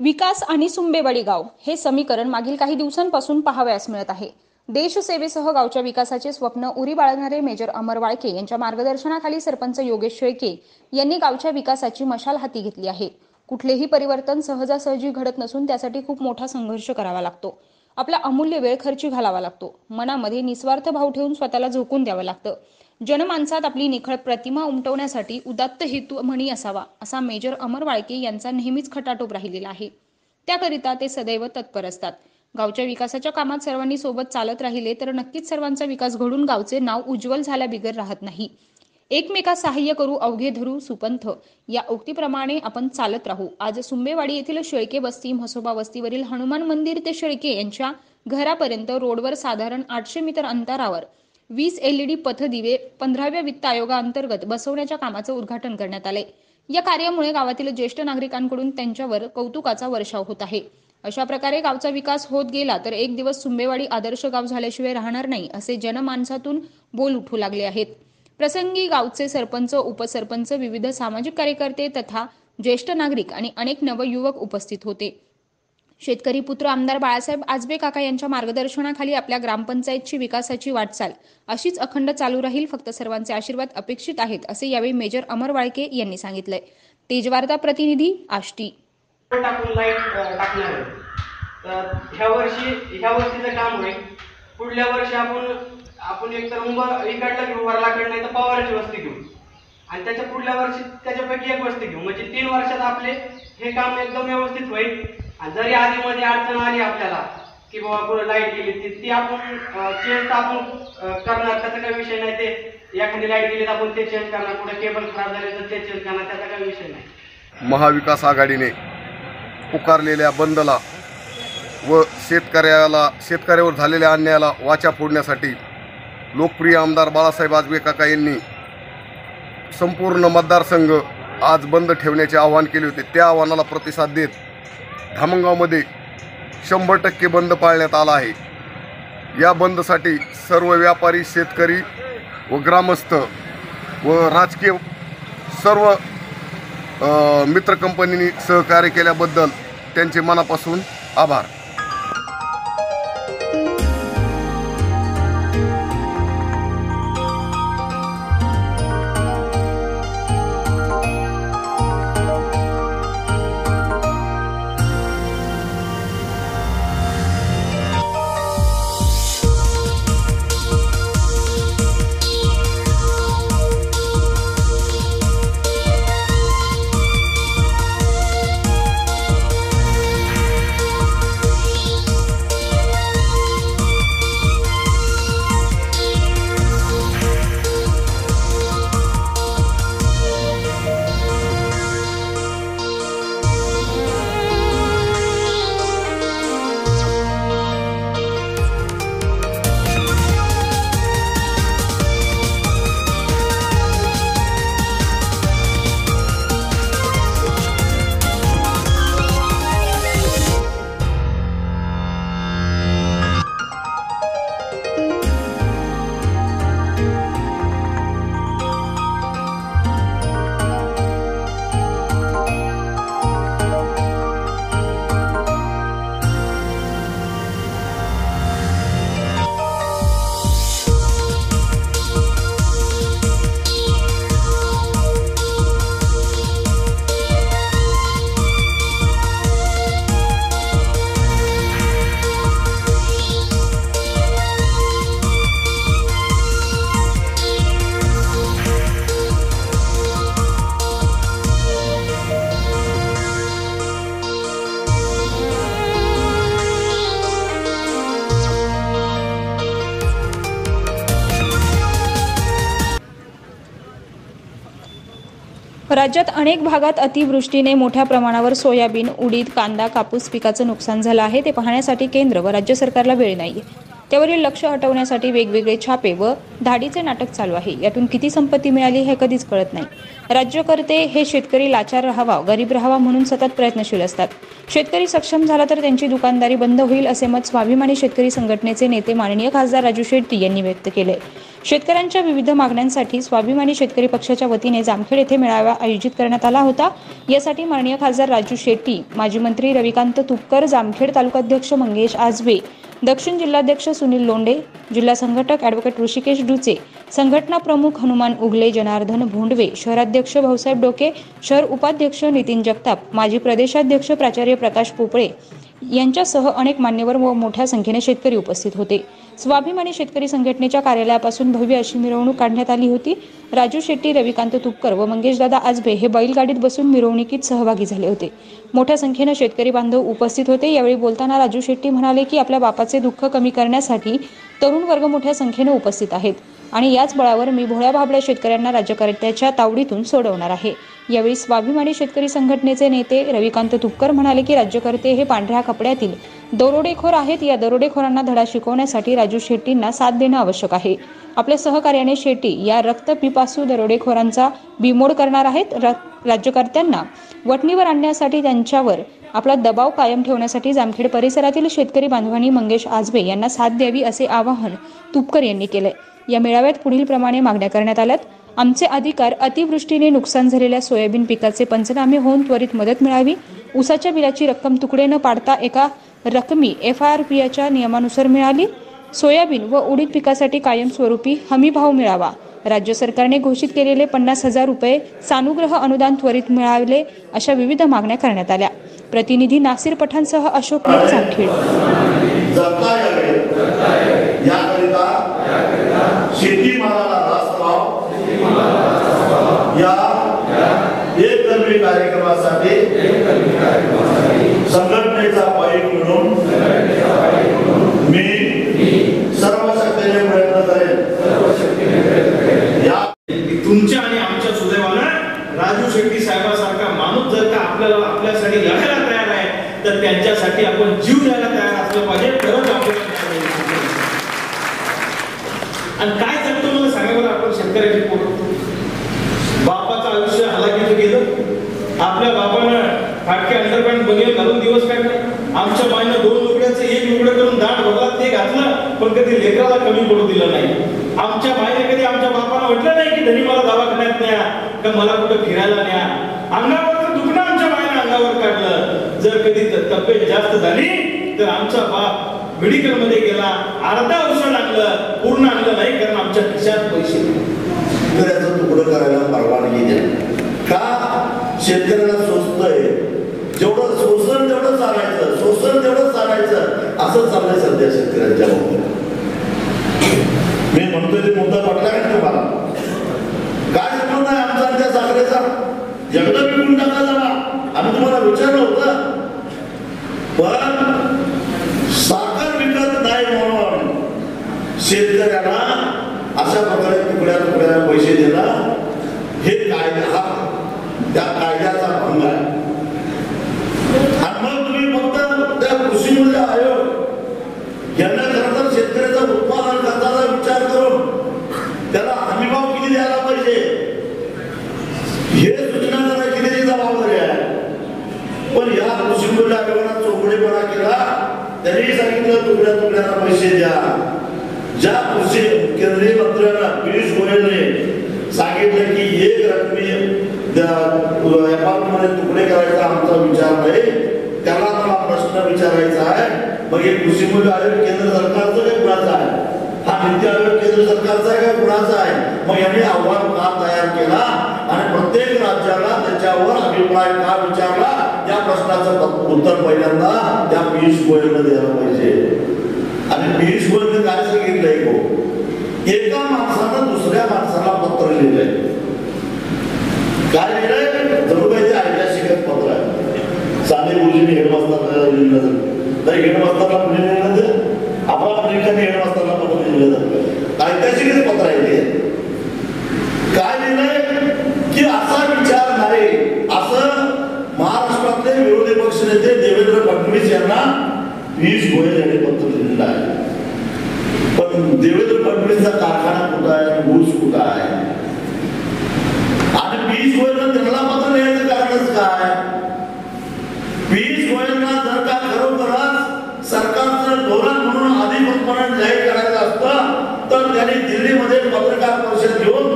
विकास आणि सुंबेवाडी गाव हे समीकरण मागील काही दिवसांपासून पाहावयास मिळत आहे। देशसेवेसह गावच्या विकासाचे स्वप्न उरी बाळगणारे मेजर अमर वाळके यांच्या मार्गदर्शनाखाली सरपंच योगेश शेळके यांनी गावच्या विकासाची मशाल हाती घेतली आहे। कुठलेही परिवर्तन सहजासहजी घडत नसून त्यासाठी खूप मोठा संघर्ष करावा लागतो। आपला अमूल्य वेळ खर्ची घालावा लागतो। मनामध्ये निस्वार्थ भाव ठेवून स्वतःला झोकून द्यावं लागतं। जनमानसात आपली निखळ प्रतिमा उमटवण्यासाठी उदात्त हेतू म्हणी असावा असा मेजर अमर वाळके यांचा नेहमीच खटाटोप राहिलेला आहे। त्याकरिता ते सदैव तत्पर असतात। गावच्या विकासाच्या कामात सर्वांनी सोबत चालत राहिले तर नक्कीच सर्वांचा विकास घडून गावचे नाव उज्ज्वल झाल्याबिगर राहत नाही। एकमेकास सहाय्य करू अवघे धरू सुपंथ या उक्तीप्रमाणे आपण चालत राहू। आज सुंबेवाडी येथील शेळके वस्ती म्हसोबा वस्तीवरील हनुमान मंदिर ते शेळके यांच्या घरापर्यंत रोडवर साधारण 800 मीटर अंतरावर 20 LED पथदिवे 15व्या वित्त आयोगाअंतर्गत बसवण्याच्या कामाचे उद्घाटन करण्यात आले। या कार्यामुळे गावातील ज्येष्ठ नागरिकांकडून त्यांच्यावर कौतुकाचा वर्षाव होत आहे। अशा प्रकारे गावचा विकास होत गेला तर एक दिवस सुंबेवाडी आदर्श गाव झाल्याशिवाय राहणार नाही असे जनमानसातून बोल उठू लागले आहेत। प्रसंगी गावचे सरपंच उपसरपंच विविध सामाजिक कार्यकर्ते तथा ज्येष्ठ नागरिक आणि अनेक नवयुवक उपस्थित होते। शेतकरी पुत्र आमदार बाळासाहेब आजबे काका यांच्या मार्गदर्शनाखाली आपल्या ग्रामपंचायतची विकासाची वाटचाल अशीच अखंड चालू राहील। फक्त सर्वांचे आशीर्वाद अपेक्षित आहेत असे यावेळी मेजर अमर वाळके यांनी सांगितले। तेजवार्ता प्रतिनिधी आष्टी ह्या वर्षीचं काम होईल। पुढल्या वर्षी आपण एकतर इकडला घेऊ वरलाकडे नाही तर पवाराची वस्ती घेऊ आणि त्याच्या पुढल्या वर्षी त्याच्यापैकी एक वस्ती घेऊ। म्हणजे 3 वर्षात आपले हे काम एकदम व्यवस्थित होईल। आणि जरी आधीमध्ये अडचण आली आपल्याला की बाबा पुढे लाईट गेली ती आपण चेंज आपण करणार, त्याचा काही विषय नाही। ते एखादी लाईट गेली तर आपण ते चेंज करणार, पुढे केबल खराब झाले तर ते चेंज करणार, त्याचा काही विषय नाही। महाविकास आघाडीने पुकारलेल्या बंदला व शेतकऱ्यावर झालेल्या अन्यायाला वाचा फोडण्यासाठी लोकप्रिय आमदार बाळासाहेब आजबे काका यांनी संपूर्ण मतदारसंघ आज बंद ठेवण्याचे आवाहन केले होते। त्या आव्हानाला प्रतिसाद देत धामणगावमध्ये 100% बंद पाळण्यात आला आहे। या बंदसाठी सर्व व्यापारी, शेतकरी व ग्रामस्थ व राजकीय सर्व मित्र कंपनींनी सहकार्य केल्याबद्दल त्यांचे मनापासून आभार। राज्यात अनेक भागात अतिवृष्टीने मोठ्या प्रमाणावर सोयाबीन, उडीद, कांदा, कापूस पिकाचं नुकसान झालं आहे। ते पाहण्यासाठी केंद्र व राज्य सरकारला वेळ नाही। त्यावरील लक्ष हटवण्यासाठी वेगवेगळे छापे व धाडीचे नाटक चालू आहे। यातून किती संपत्ती मिळाली हे कधीच कळत नाही। राज्यकर्ते हे शेतकरी लाचार राहावा, गरीब राहावा म्हणून सतत प्रयत्नशील असतात। शेतकरी सक्षम झाला तर त्यांची दुकानदारी बंद होईल असे मत स्वाभिमानी शेतकरी संघटनेचे नेते माननीय खासदार राजू शेट्टी यांनी व्यक्त केले। शेतकऱ्यांच्या विविध मागण्यांसाठी स्वाभिमानी शेतकरी पक्षाच्या वतीने जामखेड येथे मेळावा आयोजित करण्यात आला होता। यासाठी माननीय खासदार राजू शेट्टी, माजी मंत्री रविकांत तुपकर, जामखेड तालुकाध्यक्ष मंगेश आजबे, दक्षिण जिल्हाध्यक्ष सुनील लोंढे, जिल्हा संघटक ॲडव्होकेट ऋषिकेश डुचे, संघटना प्रमुख हनुमान उगले, जनार्दन भोंडवे, शहराध्यक्ष भाऊसाहेब डोके, शहर उपाध्यक्ष नितीन जगताप, माजी प्रदेशाध्यक्ष प्राचार्य प्रकाश पोपळे यांच्यासह अनेक मान्यवर व मोठ्या संख्येने शेतकरी उपस्थित होते। स्वाभिमानी शेतकरी संघटनेच्या कार्यालयापासून भव्य अशी मिरवणूक काढण्यात आली होती। राजू शेट्टी, रविकांत तुपकर व मंगेशदादा आजबे हे बैलगाडीत बसून मिरवणुकीत सहभागी झाले होते। मोठ्या संख्येने शेतकरी बांधव उपस्थित होते। यावेळी बोलताना राजू शेट्टी म्हणाले की आपल्या बापाचे दुःख कमी करण्यासाठी तरुण वर्ग मोठ्या संख्येने उपस्थित आहेत आणि याच बळावर मी भोळ्या भाबड्या शेतकऱ्यांना राज्यकर्त्याच्या तावडीतून सोडवणार आहे। यावेळी स्वाभिमानी शेतकरी संघटनेचे नेते रविकांत तुपकर म्हणाले की राज्यकर्ते हे पांढऱ्या कपड्यातील दरोडेखोर आहेत। या दरोडेखोरांना धडा शिकवण्यासाठी राजू शेट्टींना साथ देणं आवश्यक आहे। आपल्या सहकार्याने शेट्टी या रक्तपिपासू दरोडेखोरांचा बिमोड करणार आहेत। राज्यकर्त्यांना वटणीवर आणण्यासाठी त्यांच्यावर आपला दबाव कायम ठेवण्यासाठी जामखेड परिसरातील शेतकरी बांधवांनी मंगेश आजबे यांना साथ द्यावी असे आवाहन तुपकर यांनी केले। या मेळाव्यात पुढील प्रमाणे मागण्या करण्यात आल्यात। आमचे अधिकार, अतिवृष्टीने नुकसान झालेल्या सोयाबीन पिकाचे पंचनामे होऊन त्वरित मदत मिळावी, ऊसाच्या बिलाची रक्कम तुकडे न पाडता एका रकमी FRPच्या नियमानुसार मिळाली, सोयाबीन व उडीद पिकासाठी कायमस्वरूपी हमी भाव मिळावा, राज्य सरकारने घोषित केलेले 50,000 रुपये सानुग्रह अनुदान त्वरित मिळाले अशा विविध मागण्या करण्यात आल्या। प्रतिनिधी नासिर पठाणसह अशोक जामखेड। शेतीमालाला रास्त भाव या एककर्मी कार्यक्रमासाठी संघटनेचा पाईक म्हणून मी सर्व शक्तीने प्रयत्न करेन। या तुमच्या आणि आमच्या सुदैवानं राजू शेट्टी साहेबांसारखा माणूस जर का आपल्यासाठी लढायला तयार आहे तर त्यांच्यासाठी आपण जीव द्यायला तयार असलं पाहिजे, तरच आपल्याला आणि काय सांगतो मला सांगा बरं, आपण शेतकऱ्याची पोट बापाचं आयुष्य हलाखीचं गेलं। आपल्या बापानं फाटके अंडरपॅन्ट बनियन घालून दिवस काढले, आमच्या मायनं 2 लुगड्याचं 1 लुगडं करून दाट भरला, ते घातलं पण कधी लेकराला कमी पडू दिलं नाही। आमच्या मायने कधी आमच्या बापानं म्हटलं नाही की धनी मला दवाखान्यात न्या का मला कुठं फिरायला न्या। अंगावरचं दुखणं आमच्या मायनं अंगावर काढलं। जर कधी तब्येत जास्त झाली तर आमचा बाप मेडिकल मध्ये गेला, अर्धा औषध आणलं, पूर्ण आणलं नाही कारण आमच्या खिशात पैसे शेतकऱ्याचं तुकडं करायला परवानगी द्या। का शेतकऱ्याला सोसतंय, जेवढं शोषण तेवढं चालायचं, शोषण तेवढं चालायचं, असं चाललंय सध्या शेतकऱ्यांच्या बाबतीत। मी म्हणतोय ते मुद्दा पटला का तुम्हाला? काय संबंध आहे आमचा त्या साखरेचा? जगलं विकून टाका जरा, आम्ही तुम्हाला विचारलं होतं, पण साखर विकत नाही म्हणून शेतकऱ्याला अशा प्रकारे तुकड्या तुकड्याला पैसे देणं हे कायदा, त्या कायद्याचा भंग आहे। आणि मग तुम्ही फक्त त्या कृषी मूल्य आयोग यांना खरं तर शेतकऱ्याचा उत्पादन खर्चाचा विचार करून त्याला हमी भाव किती द्यायला पाहिजे हे सूचना करायची त्याची जबाबदारी आहे। पण या कृषी मूल्य आयोगाला चोखडेपणा केला, त्यांनी सांगितलं तुकड्या तुकड्याला पैसे द्या। ज्या कृषी केंद्रीय मंत्र्यांना पियुष गोयलने सांगितलं की 1 रकमी मध्ये तुकडे करायचा आमचा विचार नाही, त्याला मला प्रश्न विचारायचा आहे, मग हे कृषी मूल्य आयोग केंद्र सरकारचं काय कुणाचं आहे? हा नीती आयोग केंद्र सरकारचा आहे का कुणाचा आहे? मग यांनी अहवाल का तयार केला आणि प्रत्येक राज्याला त्याच्यावर अभिप्राय का विचारला, या प्रश्नाचं उत्तर पहिल्यांदा त्या पियुष गोयलने द्यायला पाहिजे। आणि पियुष गोयलने काय सांगितलंय हो, एका माणसानं दुसऱ्या माणसाला पत्र लिहिलंय। काय लिहिलंय? जणू काही ते ऐतिहासिक पत्र आहे। साने गुरुजींनी हेडमास्टरला लिहिलं तर हेडमास्टरला पुढे लिहिलं तर आपला ठिकाणी हेडमास्टरला पत्र लिहिलं जातं, ऐतिहासिक पत्र आहे ते। काय लिहिलंय की असा विचार नाही असं महाराष्ट्रातले विरोधी पक्षनेते देवेंद्र फडणवीस यांना पियुष गोयल यांनी पत्र लिहिलेलं आहे। पण देवेंद्र फडणवीसचा कारखाना कुठं आहे, ऊस कुठं आहे? आणि पियुष गोयलला त्यांना पत्र लिहायचं कारणच काय? पियुष गोयलला जर का खरोखरच सरकारचं धोरण म्हणून अधिपत्पणे जाहीर करायचं असतं तर ठिकाणी दिल्लीमध्ये पत्रकार परिषद घेऊन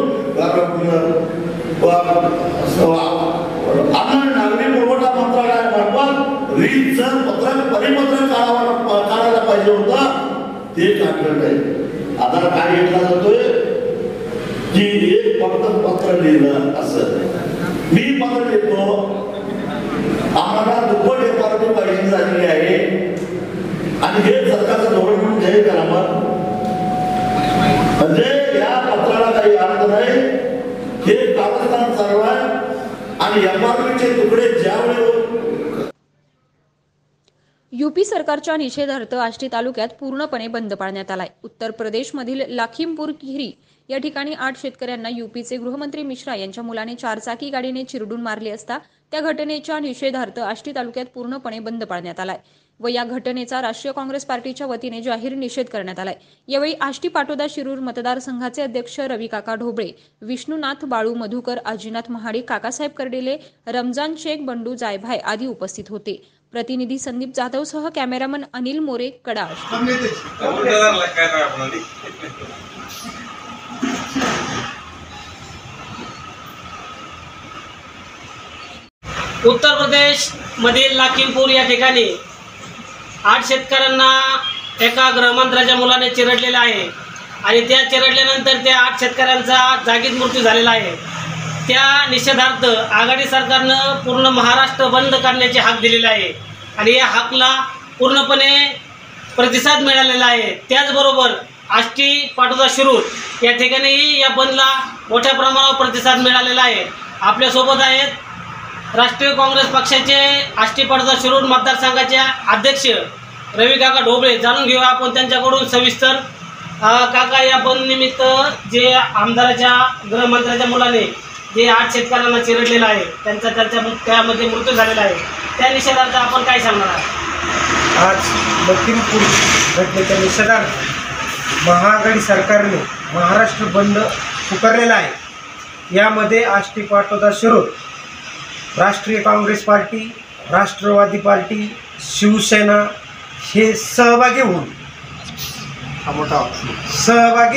अन्न नागरी पुरवठा मंत्रालयामार्फत रीतसर परिपत्रक काढायला पाहिजे होता, ते काढलं नाही. आता काय घेतला जातोय की एक फक्त पत्र लिहिलं असं. मी पत्र लिहितो, आम्हाला दुप्पट एफआरपी पाहिजे झालेली आहे आणि हे सरकारचं धोरण म्हणून जाहीर करावं. म्हणजे या पत्राला काही अर्थ नाही, हे कागदस्थान चालू आहे आणि एफआरपीचे तुकडे ज्यावेळी यूपी सरकारच्या निषेधार्थ आष्टी तालुक्यात पूर्णपणे बंद पाळण्यात आलाय. उत्तर प्रदेशमधील लाखीमपूर खिरी या ठिकाणी 8 शेतकऱ्यांना यूपीचे गृहमंत्री मिश्रा यांच्या मुलाने 4 चाकी गाडीने चिरडून मारले असता त्या घटनेच्या निषेधार्थ आष्टी तालुक्यात पूर्णपणे बंद पाळण्यात आलाय व या घटनेचा राष्ट्रीय काँग्रेस पार्टीच्या वतीने जाहीर निषेध करण्यात आलाय. यावेळी आष्टी पाटोदा शिरूर मतदारसंघाचे अध्यक्ष रविकाका ढोबळे, विष्णुनाथ बाळू मधुकर, आजीनाथ महाडिक, काकासाहेब कर्डिले, रमजान शेख, बंडू जायभाय आदी उपस्थित होते. प्रतिनिधी संदीप जाधवसह कॅमेरामन अनिल मोरे, कडाश. उत्तर प्रदेश मधील लाखीमपूर या ठिकाणी 8 शेतकऱ्यांना एका गृहमंत्र्याच्या मुलाने चिरडलेले आहे आणि त्या चिरडल्यानंतर त्या 8 शेतकऱ्यांचा जागीच मृत्यू झालेला आहे. त्या निषेधार्थ आघाडी सरकारनं पूर्ण महाराष्ट्र बंद करण्याचे हाक दिलेले आहे आणि या हाकला पूर्णपणे प्रतिसाद मिळालेला आहे. त्याचबरोबर आष्टी पाटोदा शिरूर या ठिकाणीही या बंदला मोठ्या प्रमाणावर प्रतिसाद मिळालेला आहे. आपल्यासोबत आहेत राष्ट्रीय काँग्रेस पक्षाचे आष्टी पाटोदा शिरूर मतदारसंघाचे अध्यक्ष रविकाका ढोबळे. जाणून घेऊया आपण त्यांच्याकडून सविस्तर. काका, या बंद निमित्त जे आमदाराच्या गृहमंत्र्याच्या मुलाने जे 8 शेतकऱ्यांना चिरडलेलं आहे, त्यामध्ये मृत्यू झालेला आहे, त्या निषेधार्थ आपण काय सांगणार आहात? आज लखीमपूर घटनेच्या निषेधार्थ महाआघाडी सरकारने महाराष्ट्र बंद पुकारलेला आहे. यामध्ये आष्टी पाटोदा शिरूर, राष्ट्रीय काँग्रेस पार्टी, राष्ट्रवादी पार्टी, शिवसेना हे सहभागी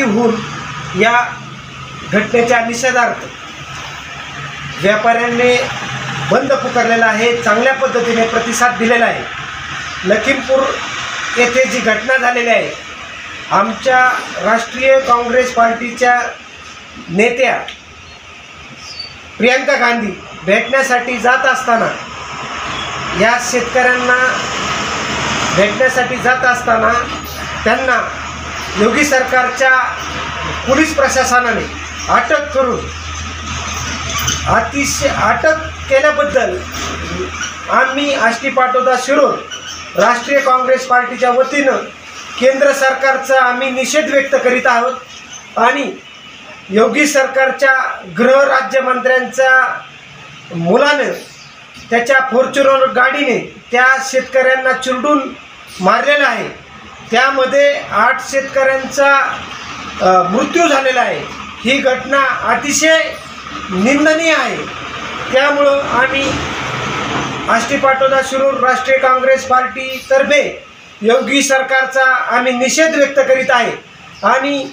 होऊन या घटनेच्या निषेधार्थ व्यापाऱ्यांनी बंद पुकारलेला आहे. चांगल्या पद्धतीने प्रतिसाद दिलेला आहे. लखीमपूर येथे जी घटना झालेली आहे, आमच्या राष्ट्रीय काँग्रेस पार्टीच्या नेत्या प्रियंका गांधी भेटण्यासाठी जात असताना, या शेतकऱ्यांना भेटण्यासाठी जात असताना त्यांना योगी सरकारच्या पोलीस प्रशासनाने अटक करून अटक केल्याबद्दल आम्ही आष्टी पाटोदा शिरूर राष्ट्रीय काँग्रेस पार्टीच्या वतीनं केंद्र सरकारचा आम्ही निषेध व्यक्त करीत आहोत आणि योगी सरकारच्या गृहराज्यमंत्र्यांच्या मुलानं त्याच्या फॉर्च्युनर गाडीने त्या शेतकऱ्यांना चिरडून मारलेला आहे. त्यामध्ये 8 शेतकऱ्यांचा मृत्यू झालेला आहे. ही घटना अतिशय निंदनीय आहे. त्यामुळं आम्ही आष्टी पाटोदा शिरूर राष्ट्रीय काँग्रेस पार्टीतर्फे योगी सरकारचा आम्ही निषेध व्यक्त करीत आहे आणि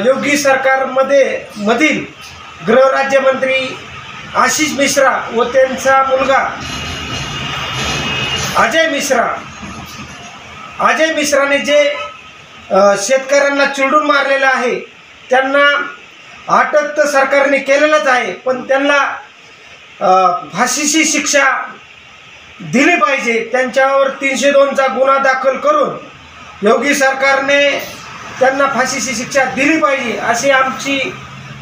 योगी सरकारमधील गृहराज्यमंत्री आशिष मिश्रा व त्यांचा मुलगा अजय मिश्राने जे शेतकऱ्यांना चिरडून मारलेलं आहे, त्यांना अटक तर सरकारने केलेलंच आहे, पण त्यांना फाशीची शिक्षा दिली पाहिजे. त्यांच्यावर 302चा गुन्हा दाखल करून योगी सरकारने त्यांना फाशीची शिक्षा दिली पाहिजे अशी आमची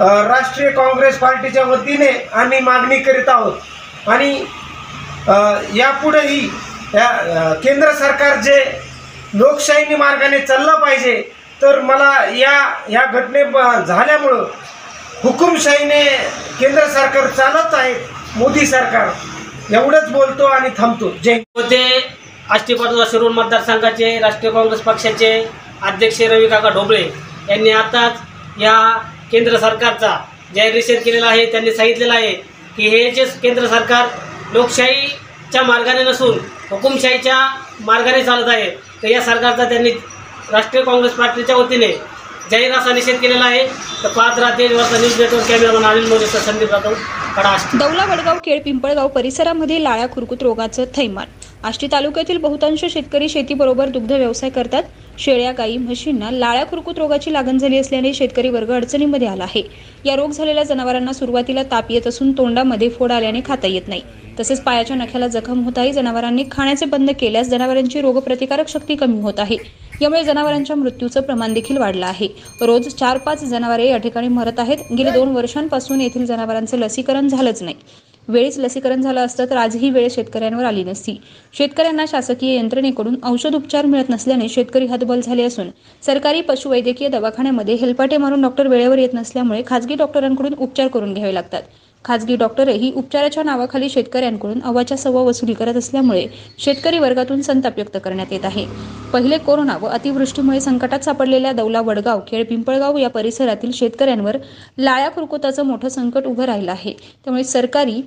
राष्ट्रीय काँग्रेस पार्टीच्या वतीने आम्ही मागणी करीत आहोत. आणि यापुढेही केंद्र सरकार जे लोकशाही मार्गाने चाललं पाहिजे, तर मला या घटने झाल्यामुळं हुकुमशाहीने केंद्र सरकार चालत आहे, मोदी सरकार. एवढंच बोलतो आणि थांबतो. जय. होते आष्टी पाटोदा शिरूर मतदारसंघाचे राष्ट्रीय काँग्रेस पक्षाचे अध्यक्ष रविकाका ढोबळे यांनी आताच या केंद्र सरकारचा जाहीर निषेध केलेला आहे. त्यांनी सांगितलेलं आहे की हे जे केंद्र सरकार लोकशाहीच्या मार्गाने नसून हुकुमशाहीच्या मार्गाने चालत आहे, तर या सरकारचा त्यांनी राष्ट्रीय काँग्रेस पार्टीच्या वतीने जाहीर असा निषेध केलेला आहे. तर पाहत राहते न्यूज नेटवर्क कॅमेरामन अनिल मोरेचा संदीप जाधव कडा आष्टी. दौला वडगाव केळ पिंपळगाव परिसरामध्ये लाळ्या खुरकूत रोगाचं थैमान. आष्टी तालुक्यातील बहुतांश शेतकरी शेतीबरोबर दुग्ध व्यवसाय करतात. शेळ्या गाई म्हशींना लाळ्या खुरकूत रोगाची लागण झाली असल्याने शेतकरी वर्ग अडचणीमध्ये आला आहे. या रोग झालेल्या जनावरांना सुरुवातीला ताप येत असून तोंडामध्ये फोड आल्याने खाता येत नाही. तसेच पायाच्या नख्याला जखम होत आहे. जनावरांनी खाण्याचे बंद केल्यास जनावरांची रोगप्रतिकारक शक्ती कमी होत आहे. यामुळे जनावरांच्या मृत्यूचं प्रमाण देखील वाढलं आहे. रोज 4-5 जनावरे या ठिकाणी मरत आहेत. गेली 2 वर्षांपासून येथील जनावरांचं लसीकरण झालंच नाही. वेळेस लसीकरण झालं असतं तर आजही वेळ शेतकऱ्यांवर आली नसती. शेतकऱ्यांना शासकीय यंत्रणेकडून औषध उपचार मिळत नसल्याने शेतकरी हतबल झाले असून सरकारी पशुवैद्यकीय दवाखान्यामध्ये हेलपाटे मारून डॉक्टर वेळेवर येत नसल्यामुळे खासगी डॉक्टरांकडून उपचार करून घ्यावे लागतात. खासगी डॉक्टरही उपचाराच्या नावाखाली शेतकऱ्यांकडून अव्वाच्या सव्वा वसुली करत असल्यामुळे शेतकरी वर्गातून संताप व्यक्त करण्यात येत आहे. पहिले कोरोना व अतिवृष्टीमुळे संकटात सापडलेल्या दौला वडगाव केळ पिंपळगाव या परिसरातील शेतकऱ्यांवर लाळ्या खुरकुताचं मोठं संकट उभं राहिलं आहे. त्यामुळे सरकारी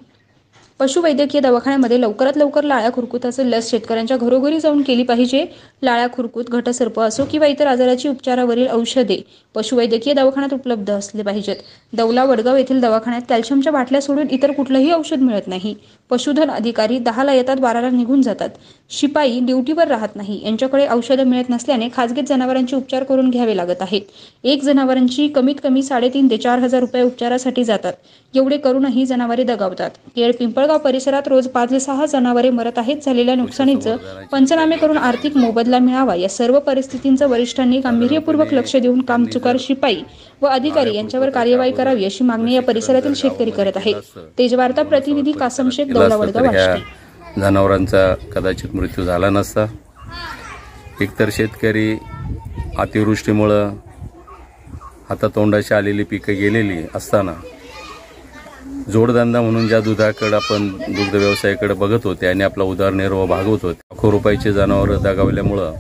पशुवैद्यकीय दवाखान्यामध्ये लवकरात लवकर लाळ्या खुरकुताचं लस शेतकऱ्यांच्या घरोघरी जाऊन केली पाहिजे. लाळ्या खुरकूत, घटसर्प असो किंवा इतर आजाराची उपचारावरील औषधे पशुवैद्यकीय दवाखान्यात उपलब्ध असले पाहिजेत. दौला वडगाव येथील दवाखान्यात कॅल्शियमच्या बाटल्या सोडून इतर कुठलंही औषध मिळत नाही. पशुधन अधिकारी 10ला येतात, 12ला निघून जातात. शिपाई ड्युटीवर राहत नाही. यांच्याकडे औषधं मिळत नसल्याने खासगीत जनावरांचे उपचार करून घ्यावे लागत आहेत. एक जनावरांची कमीत कमी 3,500 ते 4,000 रुपये उपचारासाठी जातात. एवढे करूनही जनावरे दगावतात. केळ पिंपळगाव परिसरात रोज 5 ते 6 जनावरे मरत आहेत. झालेल्या नुकसानीचं पंचनामे करून आर्थिक मोबदला मिळावा. या सर्व परिस्थितींचं वरिष्ठांनी गांभीर्यपूर्वक लक्ष देऊन कामचुकार शिपाई व अधिकारी यांच्यावर कार्यवाही करावी अशी मागणी या परिसरातील शेतकरी करत आहेत. तेजवार्ता प्रतिनिधी कासम शेख, दौला वडगाव, आष्टी. जनावरांचा कदाचित मृत्यू झाला नसता. एकतर शेतकरी अतिवृष्टीमुळं हातातोंडाशी आलेली पिकं गेलेली असताना जोडधंदा म्हणून ज्या दुधाकडे आपण दुग्ध व्यवसायाकडे बघत होते आणि आपला उदरनिर्वाह भागवत होते, लाखो रुपयाचे जनावरं दगावल्यामुळं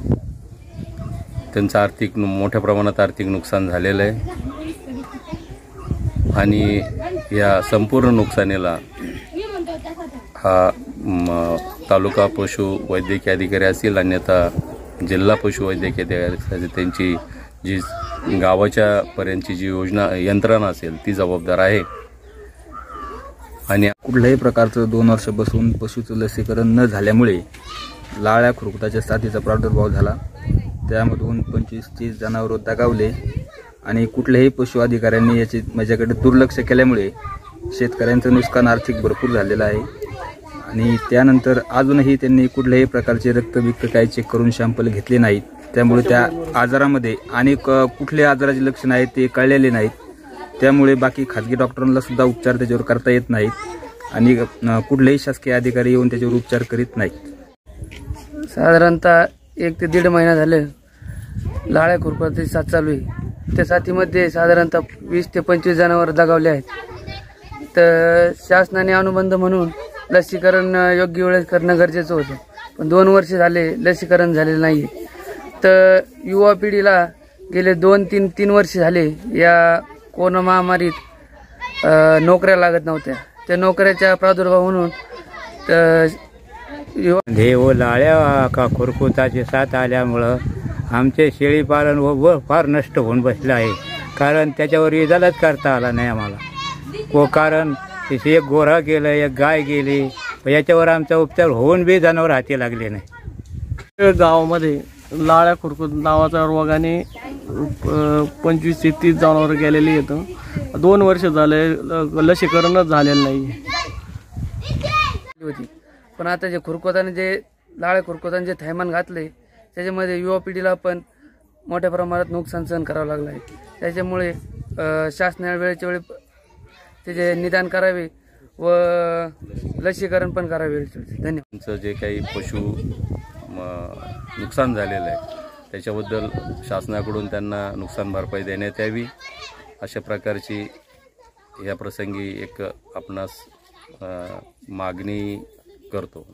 त्यांचं मोठ्या प्रमाणात आर्थिक नुकसान झालेलं आहे. आणि या संपूर्ण नुकसानीला हा तालुका पशु वैद्यकीय अधिकारी असतील, अन्यथा जिल्हा पशु वैद्यकीय अधिकारी त्यांची जी गावाच्या पर्यंतची जी योजना यंत्रणा असेल ती जबाबदार आहे. आणि कुठल्याही प्रकारचं 2 वर्ष बसून पशुचं लसीकरण न झाल्यामुळे लाळ्या खुरकुताच्या साथीचा प्रादुर्भाव झाला. त्यामधून 25-30 जनावरं दगावले आणि कुठल्याही पशु अधिकाऱ्यांनी माझ्याकडे दुर्लक्ष केल्यामुळे शेतकऱ्यांचं नुकसान आर्थिक भरपूर झालेलं आहे. आणि त्यानंतर अजूनही त्यांनी कुठल्याही प्रकारचे रक्तबिक्त काही चेक करून सॅम्पल घेतले नाहीत. त्यामुळे त्या आजारामध्ये आणि कुठले आजाराचे लक्षण आहेत ते कळलेले नाहीत. त्यामुळे बाकी खाजगी डॉक्टरांना सुद्धा उपचार त्याच्यावर करता येत नाहीत आणि कुठलेही शासकीय अधिकारी येऊन त्याच्यावर उपचार करीत नाहीत. साधारणतः 1 ते 1.5 महिना झाले लाळ्या खुरकुताची साथ चालू आहे. त्या साथीमध्ये साधारणतः 20 ते 25 जनावर दगावले आहेत. तर शासनाने अनुबंध म्हणून लसीकरण योग्य वेळेस करणं गरजेचं होतं, पण 2 वर्ष झाले लसीकरण झालेलं नाही. तर युवा पिढीला गेले 2-3 वर्ष झाले या कोरोना महामारीत नोकऱ्या लागत नव्हत्या. त्या नोकऱ्याचा प्रादुर्भाव म्हणून हे लाळ्या का खुरकुताची साथ आल्यामुळं आमचे शेळीपालन व फार नष्ट होऊन बसलं आहे. कारण त्याच्यावर इजालाच करता आला नाही आम्हाला. कारण एक गोरा गेलं, एक गाय गेली, याच्यावर आमचा उपचार होऊन बी जनावर हाती लागले नाही. गावामध्ये लाळ्या खुरकूत नावाचा रोगाने 25 ते 30 जनावरं गेलेली येतं. 2 वर्ष झाले लसीकरणच झालेलं नाही होती. पण आता जे खुरकुताने जे लाळ्या खुरकुताने जे थैमान घातले त्याच्यामध्ये युवा पिढीला पण मोठ्या प्रमाणात नुकसान सहन करावं लागलं आहे. त्याच्यामुळे शासनाने वेळेच्या वेळी त्याचे निदान करावे व लसीकरण पण करावे. धन्यवाद. जे काही पशु नुकसान झालेलं आहे त्याच्याबद्दल शासनाकडून त्यांना नुकसान भरपाई देण्यात यावी अशा प्रकारची या प्रसंगी एक आपणास मागणी करतो.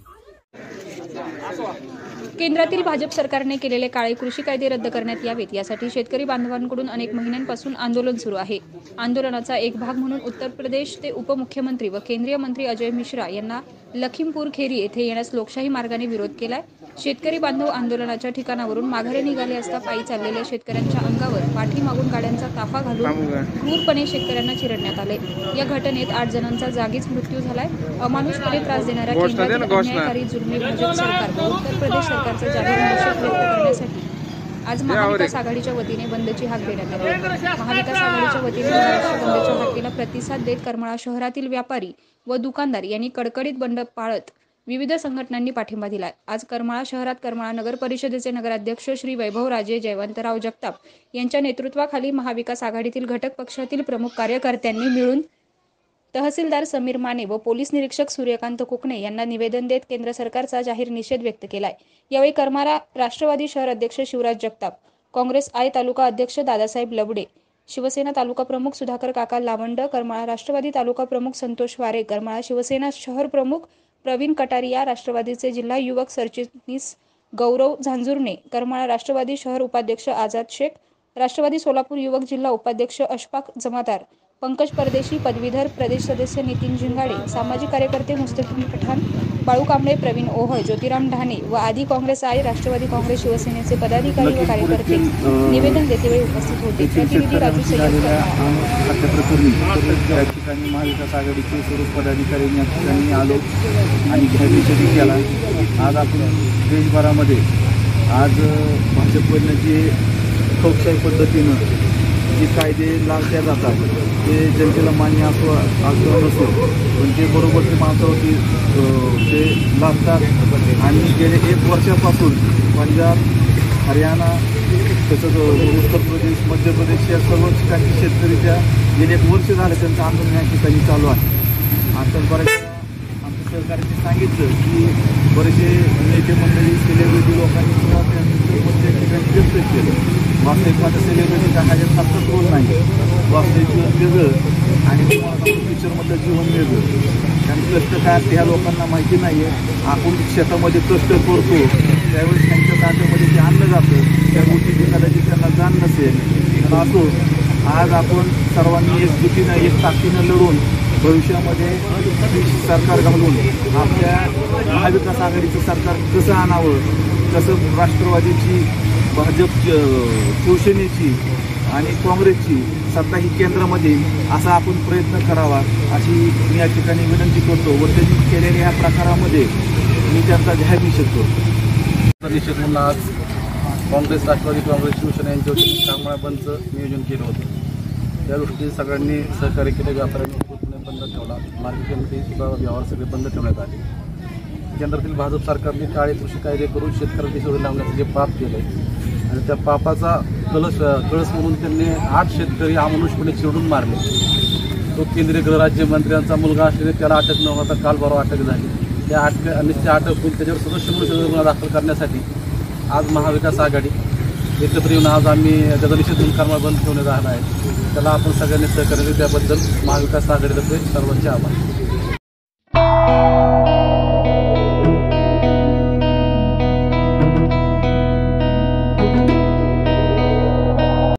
केंद्रातील भाजप सरकारने केलेले काळे कृषी कायदे रद्द करण्यात यावेत यासाठी शेतकरी बांधवांकडून अनेक महिन्यांपासून आंदोलन सुरू आहे. आंदोलनाचा एक भाग म्हणून उत्तर प्रदेशचे उपमुख्यमंत्री व केंद्रीय मंत्री अजय मिश्रा यांना लखीमपूर खेरी येथे येण्यास लोकशाही मार्गाने विरोध केलाय. शेतकरी बांधव आंदोलनाच्या ठिकाणावरून माघारी निघाले असता पायी चाललेल्या शेतकऱ्यांच्या अंगावर पाठीमागून गाड्यांचा ताफा घालून क्रूरपणे शेतकऱ्यांना चिरडण्यात आले। या घटनेत 8 जणांचा जागीच मृत्यू झालाय। अमानुषपणे त्रास देणाऱ्या केंद्रातील अन्यायकारी जुलमी भाजप सरकार व उत्तर प्रदेश सरकारचा जाहीर निषेध व्यक्त करण्यासाठी आज महाविकास आघाडीच्या वतीने बंदची हाक देण्यात आली। महाविकास आघाडीच्या वतीने महाराष्ट्र बंदच्या हाकेला प्रतिसाद देत करमाळा शहरातील व्यापारी व दुकानदार यांनी कडकडीत बंद पाळत विविध संघटनांनी पाठिंबा दिलाय। आज करमाळा शहरात करमाळा नगर परिषदेचे नगराध्यक्ष श्री वैभवराजे जयवंतराव जगताप यांच्या नेतृत्वाखाली महाविकास आघाडीतील घटक पक्षातील प्रमुख कार्यकर्त्यांनी मिळून तहसीलदार समीर माने व पोलीस निरीक्षक सूर्यकांत कोकणे यांना निवेदन देत केंद्र सरकारचा जाहीर निषेध व्यक्त केलाय। यावेळी करमाळा राष्ट्रवादी शहर अध्यक्ष शिवराज जगताप, काँग्रेस आय तालुका अध्यक्ष दादासाहेब लबडे, शिवसेना तालुका प्रमुख सुधाकर काका लावंड, करमाळा राष्ट्रवादी तालुका प्रमुख संतोष वारे, करमाळा शिवसेना शहर प्रमुख प्रवीण कटारिया, राष्ट्रवादीचे जिल्हा युवक सरचिटणीस गौरव झांजुर्णे, करमाळा राष्ट्रवादी शहर उपाध्यक्ष आझाद शेख, राष्ट्रवादी सोलापूर युवक जिल्हा उपाध्यक्ष अशफाक जमादार, पंकज परदेशी, पदवीधर प्रदेश सदस्य नितीन झिंगाडे, सामाजिक कार्यकर्ते मुस्तफिन पठाण, बाळू कांबळे, प्रवीण ओहळ, ज्योतिराम ढाणे व आदी काँग्रेस आय, राष्ट्रवादी काँग्रेस, शिवसेनेचे पदाधिकारी व कार्यकर्ते निवेदन देतेवेळी उपस्थित होते। प्रतिनिधी राजू सय्यद। महाविकास आघाडीचे सर्व पदाधिकारी या ठिकाणी आलो आणि निषेध केला। आज आपण देशभरामध्ये आज भाजपकडनं जे लोकशाही पद्धतीनं जे कायदे लावल्या जातात ते जनतेला मान्य असो नसो, पण ते बरोबर ते माणसावरती ते लादतात आणि गेले 1 वर्षापासून पंजाब, हरियाणा तसंच उत्तर प्रदेश, मध्य प्रदेश या सर्व ठिकाणी शेतकरीच्या गेले 1 वर्ष झालं त्यांचं आंदोलन या ठिकाणी चालू आहे। आता बऱ्याच आमच्या सरकारने सांगितलं की बरेचसे नेते मंडळी, सेलिब्रिटी लोकांनी सुद्धा त्यांचं मत त्या ठिकाणी व्यक्त केलं। वास्तविक माझं सेलिब्रिटी टाकायचं सातच रोल नाही, वास्तविक जीवन वेगळं आणि पिक्चरमधलं जीवन वेगळं। आणि कष्ट काय असते ह्या लोकांना माहिती नाही आहे। आपण शेतामध्ये कष्ट करतो त्यावेळेस त्यांच्या ताटामध्ये जे अन्न जातं त्या गोष्टी एखाद्याची त्यांना जाण नसेल, पण असो आज आपण सर्वांनी एकजुटीनं एक ताकदीनं लढून भविष्यामध्ये सरकार घालून आपल्या महाविकास आघाडीचं सरकार कसं आणावं, कसं राष्ट्रवादीची, भाजप, शिवसेनेची आणि काँग्रेसची सत्ता ही केंद्रामध्ये असा आपण प्रयत्न करावा अशी मी या ठिकाणी विनंती करतो व त्यांनी केलेल्या ह्या प्रकारामध्ये मी त्यांचा जाहीर निषेध करतो। निषेध म्हणून आज काँग्रेस, राष्ट्रवादी काँग्रेस, शिवसेना यांच्या वतीने करमाळा बंदचं नियोजन केलं होतं। त्या दृष्टीने सगळ्यांनी सहकार्य केले, व्यापाऱ्यांनी पूर्णपणे बंद ठेवला, मार्केटमध्ये सुद्धा व्यवहार सगळे बंद ठेवण्यात आले। केंद्रातील भाजप सरकारने काळे कृषी कायदे करून शेतकऱ्यांची सोडून लावण्याचं जे पाप केलं आहे आणि त्या पापाचा कळस म्हणून त्यांनी 8 शेतकरी अमानुषपणे चिरडून मारले। तो केंद्रीय गृहराज्यमंत्र्यांचा मुलगा असल्याने त्याला अटक न होता काल परवा अटक झाली। त्या अटक होऊन त्याच्यावर सदस्य म्हणून गुन्हा दाखल करण्यासाठी आज महाविकास आघाडी एकत्र येऊन आज आम्ही त्याचा निषेध म्हणून करमाळा बंद ठेवण्यात आला आहे। त्याला आपण सगळ्यांनी सहकार्य त्याबद्दल महाविकास आघाडीतर्फे सर्वांचे आभार।